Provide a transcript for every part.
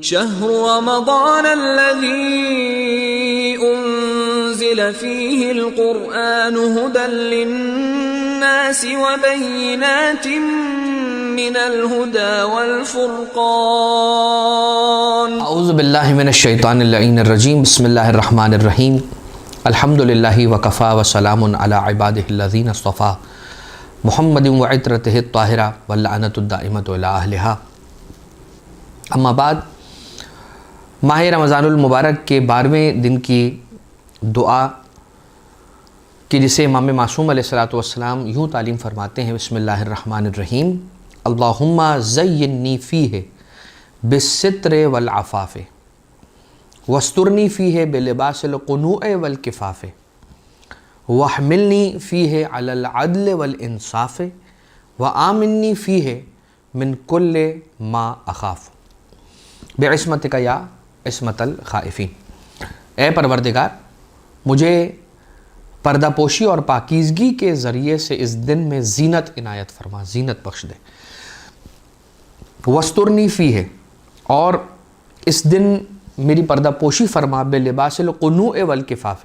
شهر رمضان الذي أنزل فيه القرآن هدى للناس وبينات من الهدى والفرقان اعوذ باللہ من الشیطان اللعین الرجیم بسم اللہ الرحمن الرحیم الحمد للہ وکفا وسلام علی عبادہ الذین اصطفیٰ محمد وعطرتہ الطاہرہ واللعنۃ الدائمۃ علی اہلہا اما بعد ماہ رمضان المبارک کے 12ویں دن کی دعا کہ جسے امام معصوم علیہ السلام یوں تعلیم فرماتے ہیں بسم اللہ الرحمن الرحیم اللہم زینی فیہ بالستر والعفاف واسترنی فیہ بلباس القنوع والکفاف واحملنی فیہ علی العدل والانصاف وآمنی فیہ من کل ما اخاف بعصمتک یا عصمت الخائفین۔ اے پروردگار مجھے پردہ پوشی اور پاکیزگی کے ذریعے سے اس دن میں زینت عنایت فرما، زینت بخش دے۔ وسترنی فیہ، اور اس دن میری پردہ پوشی فرما بلباس القنوع والکفاف،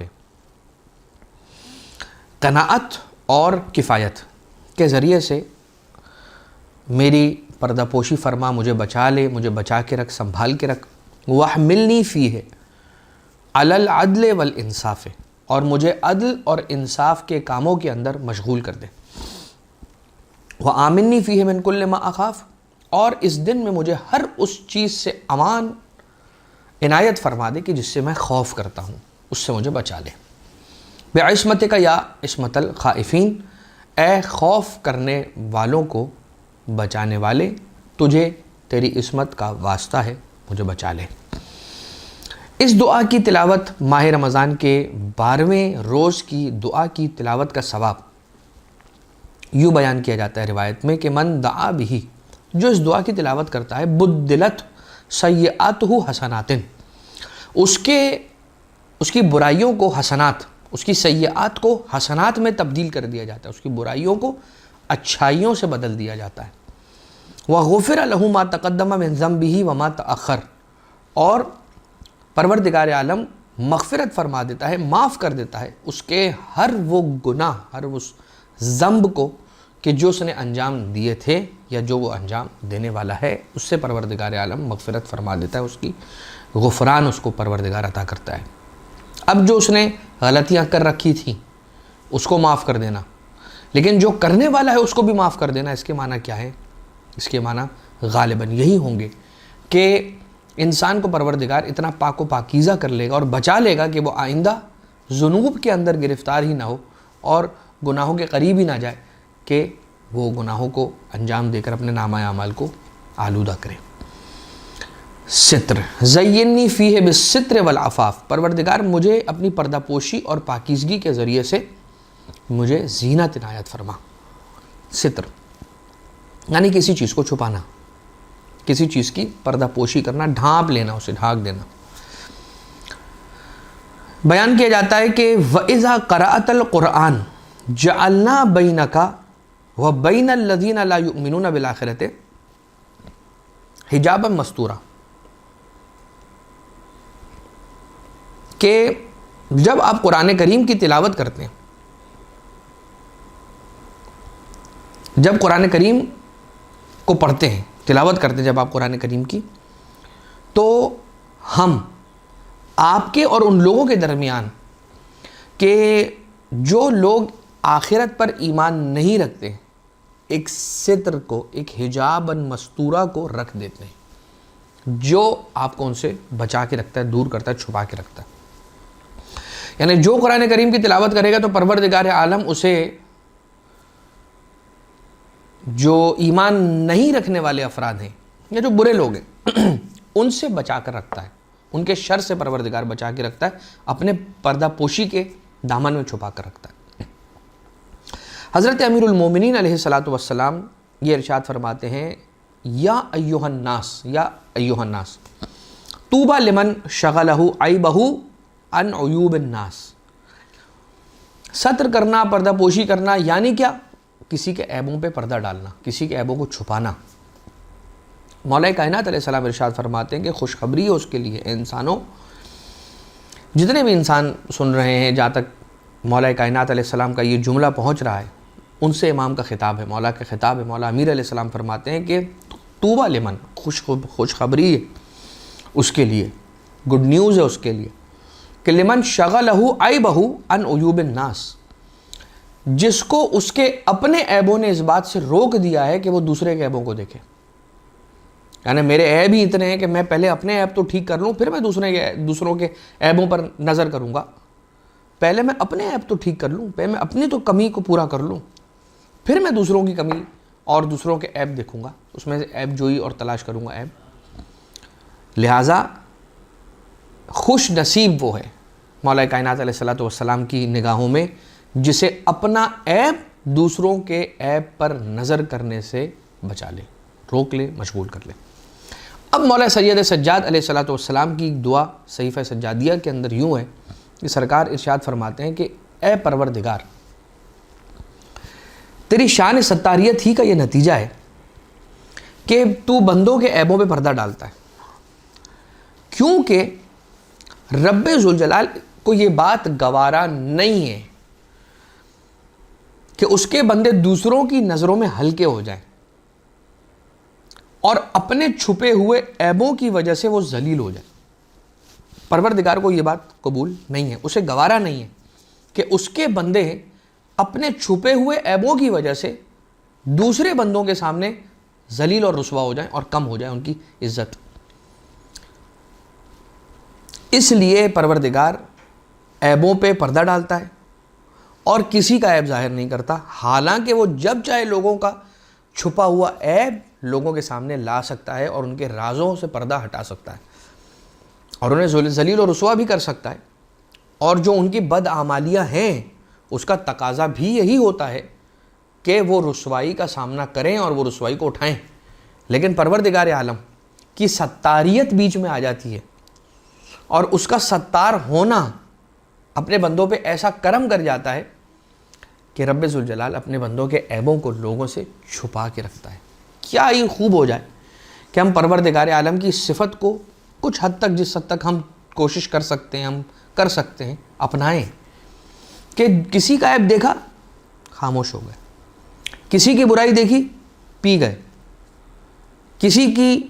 قناعت اور کفایت کے ذریعے سے میری پردہ پوشی فرما، مجھے بچا لے، مجھے بچا کے رکھ، سنبھال کے رکھ۔ وَاحْمِلْنِي فِيهِ عَلَى الْعَدْلِ وَالْإِنصَافِ، اور مجھے عدل اور انصاف کے کاموں کے اندر مشغول کر دے۔ وَآمِنِّي فِيهِ مِن كُلِّ مَا أَخَافُ، اور اس دن میں مجھے ہر اس چیز سے امان عنایت فرما دے کہ جس سے میں خوف کرتا ہوں، اس سے مجھے بچا لے۔ بِعِصْمَتِكَ يَا عِصْمَةَ الْخَائِفِينَ، اے خوف کرنے والوں کو بچانے والے، تجھے تیری عصمت کا واسطہ ہے، مجھے بچا لے۔ اس دعا کی تلاوت ماہ رمضان کے 12ویں روز کی دعا کی تلاوت کا ثواب یوں بیان کیا جاتا ہے روایت میں کہ من دعا بھی، جو اس دعا کی تلاوت کرتا ہے بدلت سیئاتہ حسنات، اس کی برائیوں کو حسنات، اس کی سیئات کو حسنات میں تبدیل کر دیا جاتا ہے، اس کی برائیوں کو اچھائیوں سے بدل دیا جاتا ہے۔ وَغُفِرَ لَهُ مَا تَقَدَّمَ مِن ذَنبِهِ وَمَا تَأَخَّرَ، اور پروردگار عالم مغفرت فرما دیتا ہے، معاف کر دیتا ہے اس کے ہر وہ گناہ، ہر اس ذنب کو کہ جو اس نے انجام دیے تھے یا جو وہ انجام دینے والا ہے، اس سے پروردگار عالم مغفرت فرما دیتا ہے، اس کی غفران اس کو پروردگار عطا کرتا ہے۔ اب جو اس نے غلطیاں کر رکھی تھیں اس کو معاف کر دینا، لیکن جو کرنے والا ہے اس کو بھی معاف کر دینا، اس کے معنی کیا ہے؟ اس کے معنی غالباً یہی ہوں گے کہ انسان کو پروردگار اتنا پاک و پاکیزہ کر لے گا اور بچا لے گا کہ وہ آئندہ ذنوب کے اندر گرفتار ہی نہ ہو اور گناہوں کے قریب ہی نہ جائے کہ وہ گناہوں کو انجام دے کر اپنے نامہ اعمال کو آلودہ کرے۔ ستر، زینی فیہ بالستر والعفاف، پروردگار مجھے اپنی پردہ پوشی اور پاکیزگی کے ذریعے سے مجھے زینت عنایت فرما۔ ستر یعنی کسی چیز کو چھپانا، کسی چیز کی پردہ پوشی کرنا، ڈھانپ لینا، اسے ڈھانک دینا۔ بیان کیا جاتا ہے کہ وَإِذَا قَرَأْتَ الْقُرْآنَ جَعَلْنَا بَيْنَكَ وَبَيْنَ الَّذِينَ لَا يُؤْمِنُونَ بِالْآخِرَةِ حِجَابًا مَسْتُورًا، کہ جب آپ قرآن کریم کی تلاوت کرتے ہیں، جب قرآن کریم کو پڑھتے ہیں، تلاوت کرتے ہیں جب آپ قرآن کریم کی، تو ہم آپ کے اور ان لوگوں کے درمیان کہ جو لوگ آخرت پر ایمان نہیں رکھتے ایک ستر کو، ایک حجابً مستورہ کو رکھ دیتے ہیں، جو آپ کو ان سے بچا کے رکھتا ہے، دور کرتا ہے، چھپا کے رکھتا ہے۔ یعنی جو قرآن کریم کی تلاوت کرے گا تو پروردگار عالم اسے جو ایمان نہیں رکھنے والے افراد ہیں یا جو برے لوگ ہیں ان سے بچا کر رکھتا ہے، ان کے شر سے پروردگار بچا کے رکھتا ہے، اپنے پردہ پوشی کے دامن میں چھپا کر رکھتا ہے۔ حضرت امیر المومنین علیہ السلام یہ ارشاد فرماتے ہیں یا ایھا الناس، یا ایھا الناس طوبی لمن شغلہ عیبہ عن عیوب الناس۔ ستر کرنا، پردہ پوشی کرنا یعنی کیا؟ کسی کے عیبوں پہ پردہ ڈالنا، کسی کے عیبوں کو چھپانا۔ مولا کائنات علیہ السلام ارشاد فرماتے ہیں کہ خوشخبری ہے اس کے لیے، انسانوں جتنے بھی انسان سن رہے ہیں، جہاں تک مولا کائنات علیہ السلام کا یہ جملہ پہنچ رہا ہے ان سے امام کا خطاب ہے، مولا کا خطاب ہے۔ مولا امیر علیہ السلام فرماتے ہیں کہ طوبیٰ لمن، خوشخبری ہے اس کے لیے، گڈ نیوز ہے اس کے لیے کہ لمن شغلہ عیبہ عن عیوب الناس، جس کو اس کے اپنے عیبوں نے اس بات سے روک دیا ہے کہ وہ دوسرے کے عیبوں کو دیکھے۔ یعنی میرے عیب ہی اتنے ہیں کہ میں پہلے اپنے عیب تو ٹھیک کر لوں، پھر میں دوسروں کے عیبوں پر نظر کروں گا۔ پہلے میں اپنے عیب تو ٹھیک کر لوں، پہلے میں اپنی تو کمی کو پورا کر لوں، پھر میں دوسروں کی کمی اور دوسروں کے عیب دیکھوں گا، اس میں سے عیب جوئی اور تلاش کروں گا عیب۔ لہٰذا خوش نصیب وہ ہے مولا کائنات علیہ السلام کی نگاہوں میں جسے اپنا عیب دوسروں کے عیب پر نظر کرنے سے بچا لے، روک لے، مشغول کر لے۔ اب مولا سید سجاد علیہ السلام کی دعا صحیفہ سجادیہ کے اندر یوں ہے کہ سرکار ارشاد فرماتے ہیں کہ اے پروردگار، تیری شان ستاریت ہی کا یہ نتیجہ ہے کہ تو بندوں کے عیبوں پہ پردہ ڈالتا ہے، کیونکہ رب ذوالجلال کو یہ بات گوارا نہیں ہے کہ اس کے بندے دوسروں کی نظروں میں ہلکے ہو جائیں اور اپنے چھپے ہوئے عیبوں کی وجہ سے وہ ذلیل ہو جائیں۔ پروردگار کو یہ بات قبول نہیں ہے، اسے گوارا نہیں ہے کہ اس کے بندے اپنے چھپے ہوئے عیبوں کی وجہ سے دوسرے بندوں کے سامنے ذلیل اور رسوا ہو جائیں اور کم ہو جائے ان کی عزت۔ اس لیے پروردگار عیبوں پہ پردہ ڈالتا ہے اور کسی کا عیب ظاہر نہیں کرتا، حالانکہ وہ جب چاہے لوگوں کا چھپا ہوا عیب لوگوں کے سامنے لا سکتا ہے اور ان کے رازوں سے پردہ ہٹا سکتا ہے اور انہیں ذلیل و رسوا بھی کر سکتا ہے۔ اور جو ان کی بدعمالیاں ہیں اس کا تقاضا بھی یہی ہوتا ہے کہ وہ رسوائی کا سامنا کریں اور وہ رسوائی کو اٹھائیں، لیکن پروردگار عالم کی ستاریت بیچ میں آ جاتی ہے اور اس کا ستار ہونا اپنے بندوں پہ ایسا کرم کر جاتا ہے کہ رب ذوالجلال اپنے بندوں کے عیبوں کو لوگوں سے چھپا کے رکھتا ہے۔ کیا یہ خوب ہو جائے کہ ہم پروردگار عالم کی صفت کو کچھ حد تک، جس حد تک ہم کوشش کر سکتے ہیں، ہم کر سکتے ہیں، اپنائیں، کہ کسی کا عیب دیکھا خاموش ہو گئے، کسی کی برائی دیکھی پی گئے، کسی کی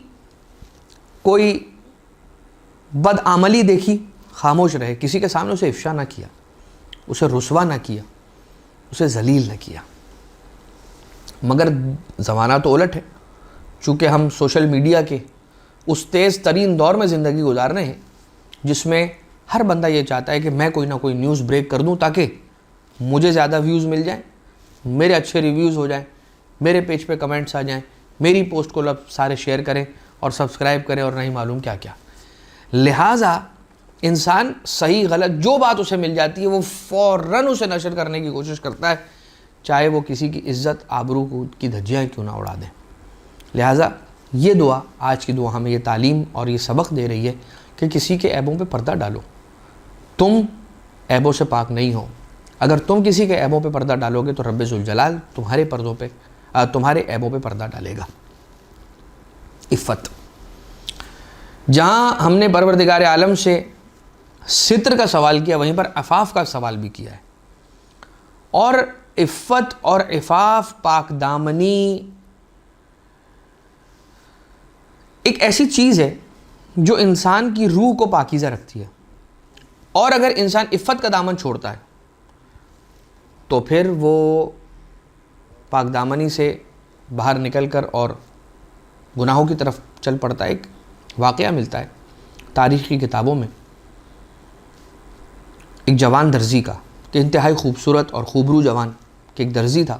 کوئی بدعملی دیکھی خاموش رہے، کسی کے سامنے اسے افشا نہ کیا، اسے رسوا نہ کیا، اسے ذلیل نہ کیا۔ مگر زمانہ تو الٹ ہے، چونکہ ہم سوشل میڈیا کے اس تیز ترین دور میں زندگی گزار رہے ہیں جس میں ہر بندہ یہ چاہتا ہے کہ میں کوئی نہ کوئی نیوز بریک کر دوں تاکہ مجھے زیادہ ویوز مل جائیں، میرے اچھے ریویوز ہو جائیں، میرے پیج پہ کمنٹس آ جائیں، میری پوسٹ کو سارے شیئر کریں اور سبسکرائب کریں اور نہیں معلوم کیا کیا۔ لہٰذا انسان صحیح غلط جو بات اسے مل جاتی ہے وہ فوراً اسے نشر کرنے کی کوشش کرتا ہے، چاہے وہ کسی کی عزت آبرو کی دھجیاں کیوں نہ اڑا دیں۔ لہٰذا یہ دعا، آج کی دعا ہمیں یہ تعلیم اور یہ سبق دے رہی ہے کہ کسی کے عیبوں پہ پردہ ڈالو۔ تم عیبوں سے پاک نہیں ہو، اگر تم کسی کے عیبوں پہ پردہ ڈالو گے تو رب ذوالجلال تمہارے عیبوں پہ پردہ ڈالے گا۔ عفت، جہاں ہم نے پروردگار عالم سے ستر کا سوال کیا وہیں پر عفاف کا سوال بھی کیا ہے، اور عفت اور عفاف، پاک دامنی ایک ایسی چیز ہے جو انسان کی روح کو پاکیزہ رکھتی ہے، اور اگر انسان عفت کا دامن چھوڑتا ہے تو پھر وہ پاک دامنی سے باہر نکل کر اور گناہوں کی طرف چل پڑتا ہے۔ ایک واقعہ ملتا ہے تاریخ کی کتابوں میں ایک جوان درزی کا، کہ انتہائی خوبصورت اور خوبرو جوان کہ ایک درزی تھا،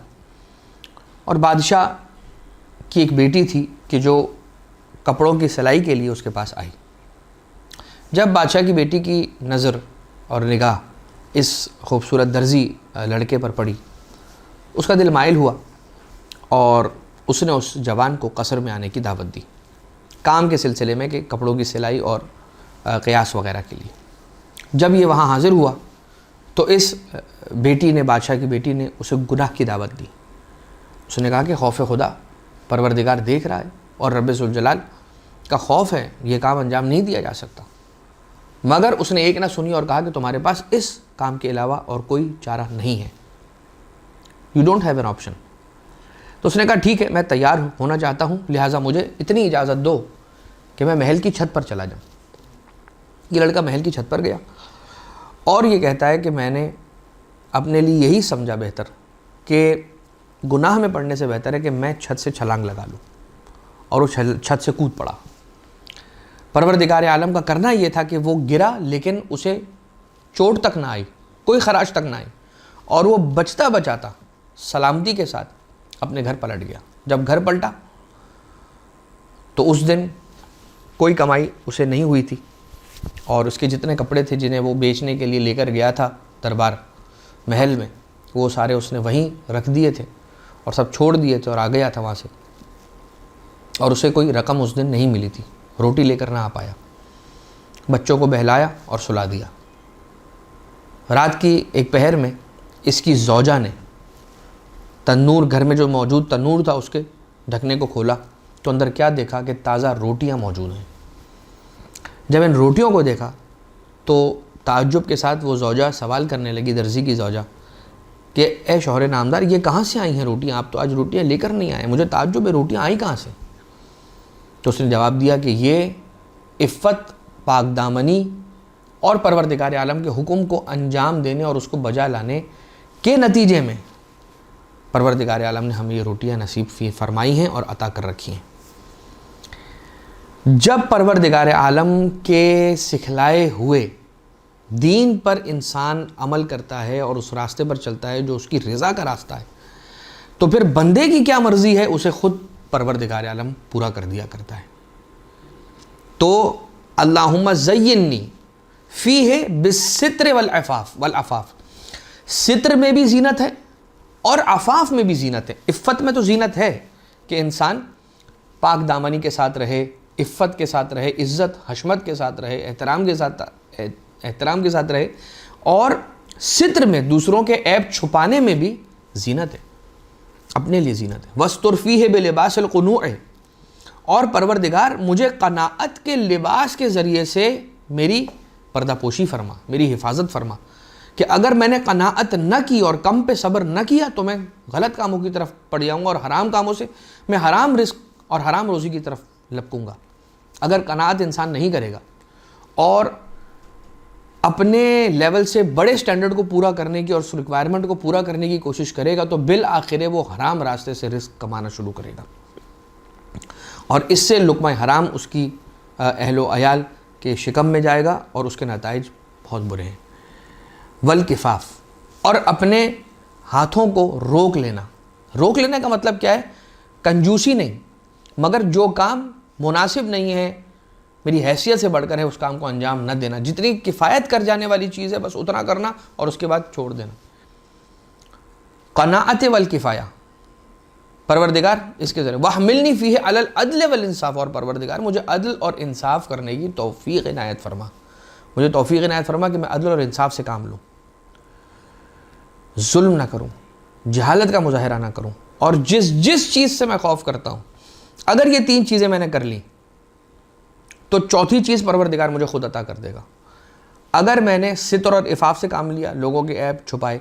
اور بادشاہ کی ایک بیٹی تھی کہ جو کپڑوں کی سلائی کے لیے اس کے پاس آئی۔ جب بادشاہ کی بیٹی کی نظر اور نگاہ اس خوبصورت درزی لڑکے پر پڑی، اس کا دل مائل ہوا اور اس نے اس جوان کو قصر میں آنے کی دعوت دی، کام کے سلسلے میں کہ کپڑوں کی سلائی اور قیاس وغیرہ کے لیے۔ جب یہ وہاں حاضر ہوا تو اس بیٹی نے، بادشاہ کی بیٹی نے اسے گناہ کی دعوت دی۔ اس نے کہا کہ خوف خدا، پروردگار دیکھ رہا ہے اور رب ذوالجلال کا خوف ہے یہ کام انجام نہیں دیا جا سکتا، مگر اس نے ایک نہ سنی اور کہا کہ تمہارے پاس اس کام کے علاوہ اور کوئی چارہ نہیں ہے، you don't have an option. تو اس نے کہا ٹھیک ہے، میں تیار ہونا چاہتا ہوں، لہٰذا مجھے اتنی اجازت دو کہ میں محل کی چھت پر چلا جاؤں۔ یہ لڑکا محل کی چھت پر گیا اور یہ کہتا ہے کہ میں نے اپنے لیے یہی سمجھا بہتر کہ گناہ میں پڑنے سے بہتر ہے کہ میں چھت سے چھلانگ لگا لوں، اور وہ چھت سے کود پڑا۔ پروردگار عالم کا کرنا یہ تھا کہ وہ گرا لیکن اسے چوٹ تک نہ آئی، کوئی خراش تک نہ آئی، اور وہ بچتا بچاتا سلامتی کے ساتھ اپنے گھر پلٹ گیا۔ جب گھر پلٹا تو اس دن کوئی کمائی اسے نہیں ہوئی تھی، اور اس کے جتنے کپڑے تھے جنہیں وہ بیچنے کے لیے لے کر گیا تھا دربار محل میں، وہ سارے اس نے وہیں رکھ دیے تھے اور سب چھوڑ دیے تھے اور آ گیا تھا وہاں سے، اور اسے کوئی رقم اس دن نہیں ملی تھی، روٹی لے کر نہ آ پایا۔ بچوں کو بہلایا اور سلا دیا۔ رات کی ایک پہر میں اس کی زوجہ نے تنور، گھر میں جو موجود تنور تھا اس کے ڈھکنے کو کھولا تو اندر کیا دیکھا کہ تازہ روٹیاں موجود ہیں۔ جب ان روٹیوں کو دیکھا تو تعجب کے ساتھ وہ زوجہ سوال کرنے لگی، درزی کی زوجہ، کہ اے شوہر نامدار یہ کہاں سے آئی ہیں روٹیاں؟ آپ تو آج روٹیاں لے کر نہیں آئے، مجھے تعجب ہے روٹیاں آئیں کہاں سے؟ تو اس نے جواب دیا کہ یہ عفت، پاک دامنی اور پروردگار عالم کے حکم کو انجام دینے اور اس کو بجا لانے کے نتیجے میں پروردگار عالم نے ہمیں یہ روٹیاں نصیب فرمائی ہیں اور عطا کر رکھی ہیں۔ جب پروردگار عالم کے سکھلائے ہوئے دین پر انسان عمل کرتا ہے اور اس راستے پر چلتا ہے جو اس کی رضا کا راستہ ہے، تو پھر بندے کی کیا مرضی ہے اسے خود پروردگار عالم پورا کر دیا کرتا ہے۔ تو اللہم زینی فیہ بالستر والعفاف، ستر میں بھی زینت ہے اور عفاف میں بھی زینت ہے۔ عفت میں تو زینت ہے کہ انسان پاک دامنی کے ساتھ رہے، عفت کے ساتھ رہے، عزت حشمت کے ساتھ رہے، احترام کے ساتھ رہے، اور ستر میں دوسروں کے عیب چھپانے میں بھی زینت ہے، اپنے لیے زینت ہے۔ وَاسْتُرْ فِيهِ بِلِبَاسِ الْقُنُوعِ، اور پروردگار مجھے قناعت کے لباس کے ذریعے سے میری پردہ پوشی فرما، میری حفاظت فرما، کہ اگر میں نے قناعت نہ کی اور کم پہ صبر نہ کیا تو میں غلط کاموں کی طرف پڑ جاؤں گا، اور حرام کاموں سے میں حرام رزق اور حرام روزی کی طرف لپکوں گا۔ اگر قناعت انسان نہیں کرے گا اور اپنے لیول سے بڑے سٹینڈرڈ کو پورا کرنے کی اور اس ریکوائرمنٹ کو پورا کرنے کی کوشش کرے گا تو بالآخر وہ حرام راستے سے رزق کمانا شروع کرے گا، اور اس سے لقمہ حرام اس کی اہل و عیال کے شکم میں جائے گا اور اس کے نتائج بہت برے ہیں۔ والکفاف، اور اپنے ہاتھوں کو روک لینا۔ روک لینے کا مطلب کیا ہے؟ کنجوسی نہیں، مگر جو کام مناسب نہیں ہے، میری حیثیت سے بڑھ کر ہے، اس کام کو انجام نہ دینا۔ جتنی کفایت کر جانے والی چیز ہے بس اتنا کرنا اور اس کے بعد چھوڑ دینا۔ قناعت والکفایہ، پروردگار اس کے ذریعے وَحْمِلْنِي فِيهِ عَلَى الْعَدْلِ وَالْإِنصَافِ، اور پروردگار مجھے عدل اور انصاف کرنے کی توفیق عنایت فرما، مجھے توفیق عنایت فرما کہ میں عدل اور انصاف سے کام لوں، ظلم نہ کروں، جہالت کا مظاہرہ نہ کروں، اور جس چیز سے میں خوف کرتا ہوں اگر یہ تین چیزیں میں نے کر لیں تو چوتھی چیز پروردگار مجھے خود عطا کر دے گا۔ اگر میں نے ستر اور عفاف سے کام لیا، لوگوں کے عیب چھپائے،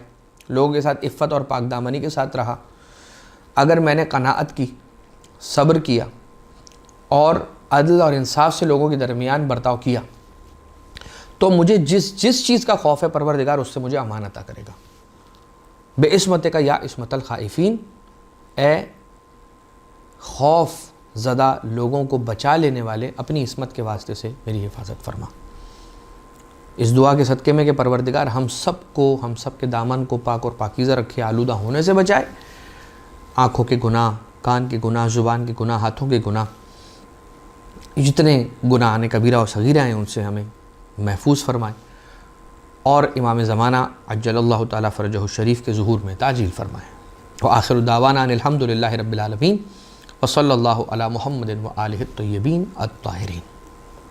لوگوں کے ساتھ عفت اور پاک دامنی کے ساتھ رہا، اگر میں نے قناعت کی، صبر کیا اور عدل اور انصاف سے لوگوں کے درمیان برتاؤ کیا، تو مجھے جس چیز کا خوف ہے پروردگار اس سے مجھے امان عطا کرے گا۔ بے عصمتک یا عصمت الخائفین، اے خوف زدہ لوگوں کو بچا لینے والے، اپنی عصمت کے واسطے سے میری حفاظت فرما۔ اس دعا کے صدقے میں کہ پروردگار ہم سب کے دامن کو پاک اور پاکیزہ رکھے، آلودہ ہونے سے بچائے، آنکھوں کے گناہ، کان کے گناہ، زبان کے گناہ، ہاتھوں کے گناہ، جتنے گناہ کبیرہ اور صغیرہ ہیں ان سے ہمیں محفوظ فرمائے، اور امام زمانہ عجل اللہ تعالیٰ فرجہ الشریف کے ظہور میں تعجیل فرمائے۔ وآخر دعوانا ان الحمد للہ رب العالمین، وصلی اللہ علی محمد وآلہ الطیبین الطاہرین۔